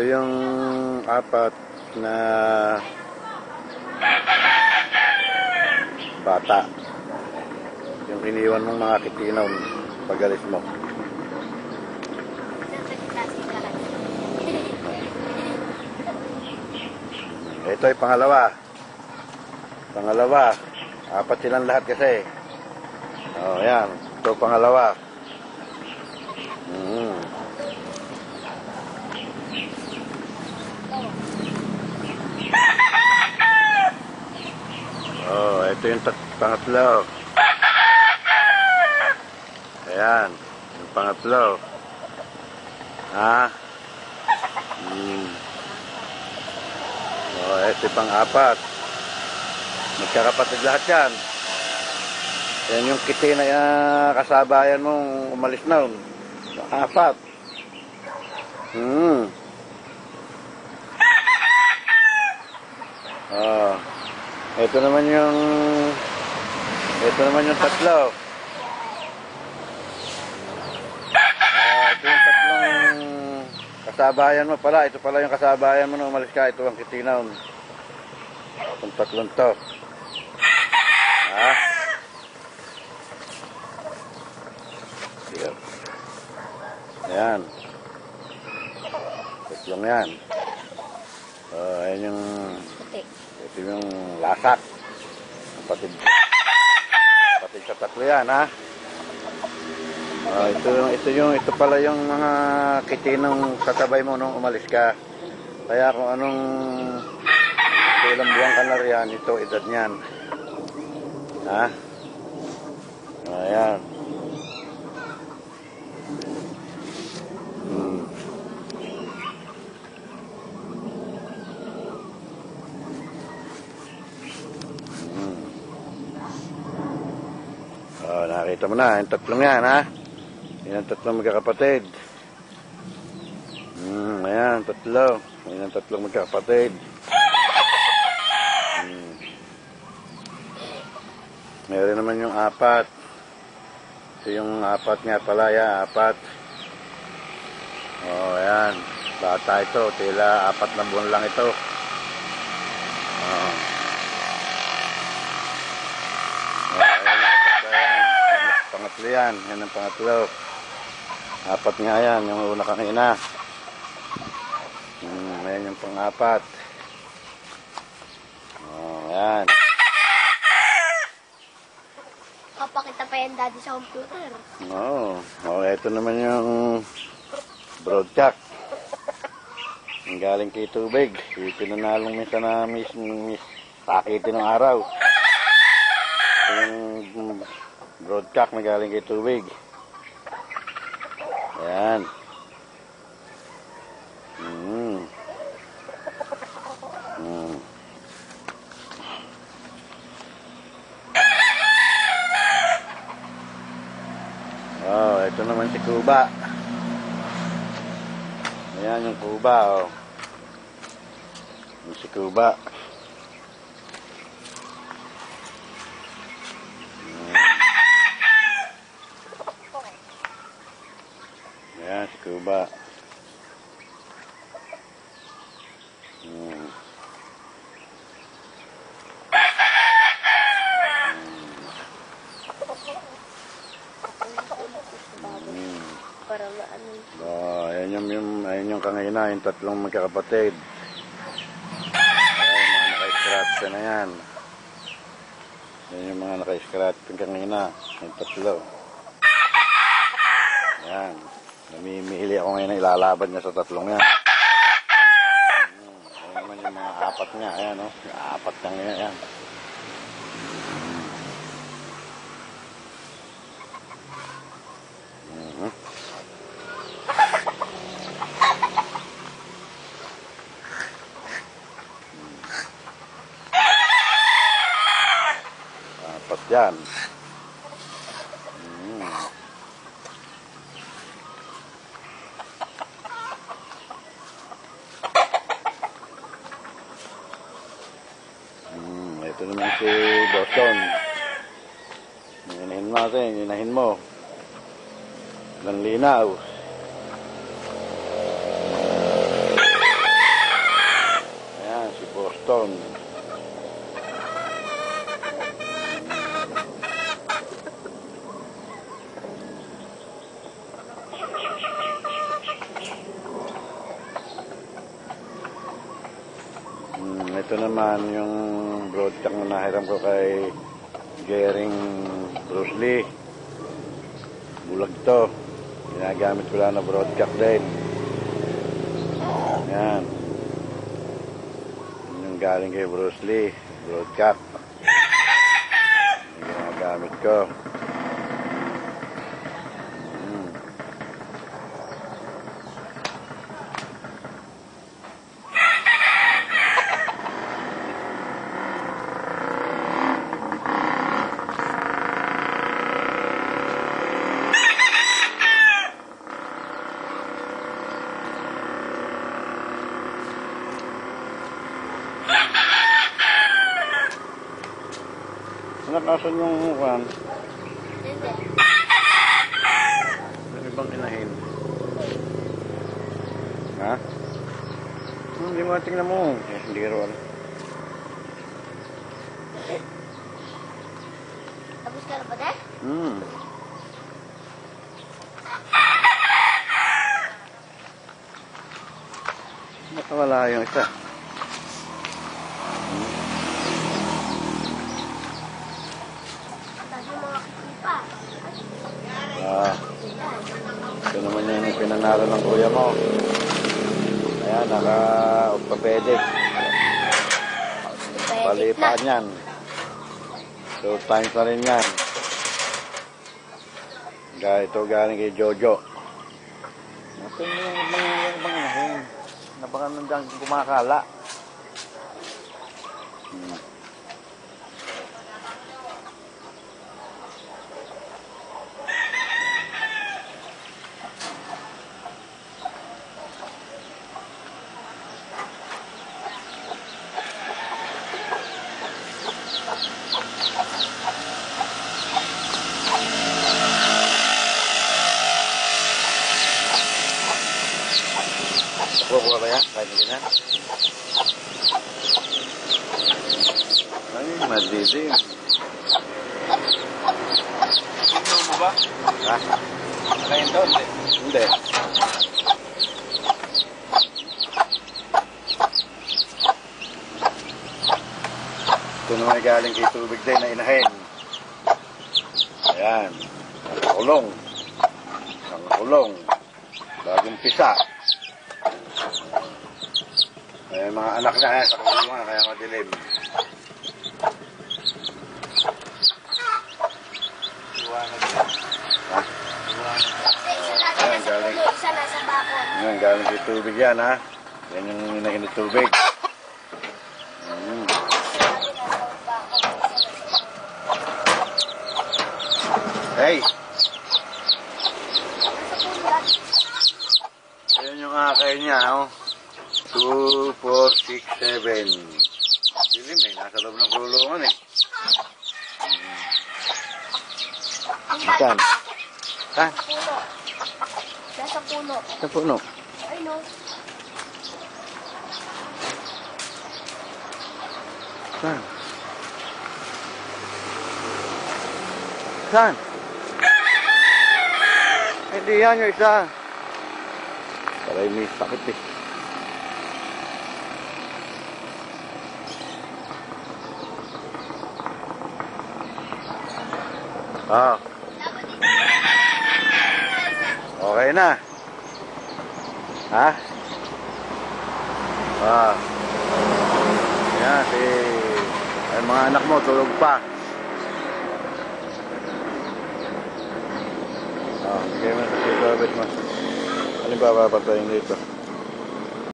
yung apat na bata. Yung iniwan mong mga kitinaw pag-alis mo. Ito ay pangalawa. Pangalawa. Apat silang lahat kasi. Oh, yan. Ito pangalawa. Oh, ito yung pangatlo. Ayan. Yung pangatlo. Ha? Oh, ito yung pang-apat. Magkakapatid lahat yan. Yan yung kiti na kasabayan mong umalis na. Apat. Oh. Ito naman yung tatlo. Ito yung tatlong kasabayan mo pala. Ito pala yung kasabayan mo nung umalis ka. Ito ang kitinaw. Itong tatlong to. Ha? Ayan. Tatlong yan. Ayan yung ito yung lasak. Kapatid sa tatlo yan, ha? Ito pala yung mga kitinong katabay mo nung umalis ka. Kaya kung anong ilang buwan ka na riyan, ito edad niyan. Ha? Ayan. Oh, nakita mo na, yung tatlong yan, ha? Yan ang tatlong magkakapatid. Ayan, tatlo. Ayan ang tatlong magkakapatid. Meron naman yung apat. Ito yung apat nga pala, ya, apat. Oh, ayan. Bata ito, tila 4 na buwan lang ito. Oh. Pangatlo yan. Yan ang pangatlo. Apat nga yan. Yung una kanina. Ayan yung pang-apat. Oh, ayan. Papakita pa yan daddy sa computer. Oo. Oh, ito naman yung broadcock. Ang galing kay tubig. Pinanalong minsan na miss pakitin ng araw. Yung broadcock na galing kay tubig. Ayan. Oh, ito naman si Kuba. Ayan yung Kuba, oh. Yung si Kuba. Ayan si Kuba. Ayan yung kangina, yung tatlong magkakapatid. Ayan, mga naka-scratch na yan. Ayan yung mga naka-scratch yung kangina, yung tatlo. Ayan. Namimili ako ngayon na ilalaban niya sa tatlong yan. Ayan naman yung mga apat niya. Ayan, oh. Yung apat niya ngayon. Ayan. Apat yan. Ito naman si Boston. Inahin natin, inahin mo. Ng linaw. Boston. Ito naman yung broadcast na nahiram ko kay Gering Bruce Lee. Bulag to. Ginagamit ko lang na broadcast din. Yan. Yung galing kay Bruce Lee. Broadcast. Yung ginagamit ko. Nakasan yung uwan. Hindi. Yung ibang inahin. Ha? Hindi mo tingnan mo. Hindi ron. Tapos ka na ba, Dad? Nakawala yung isa. Ito naman yung pinanalo ng kuya mo. Ayan, naka-orthopedic. Palipaan yan. 2 times na rin yan. Ito galing kay Jojo. Ito yung ibang inahin. Baka nandiyan kumakala. Kuha ba yan? Kahit hindi na. Ay, madilim. Ito mo ba? Ha? Nakain daw? Hindi. Ito naman galing kay tubig din na inahin. Ayan. Nakakulong. Nakakulong. Bagong pisa. Eh, mga anak na sa kulungan, kaya madilim. Ha? Ayan, galing. Isa nasa bakod. Ayan, galing sa tubig yan, ha? Yan yung inahin ng tubig. Hey! Ayan yung akay niya, oh. 2, 4, 6, 7. Dilim eh, nasa loob ng kulungan eh. Saan? Saan? Puno. Nasa puno. Sa puno. Ay, no. Saan? Saan? Hindi yan yung isa. Taray may sakit eh. Ah. Okay na. Ha? Ah. Yan, ay mga anak mo tulog pa. Ah, sige mo sa service mo. Ano ba papatayin dito?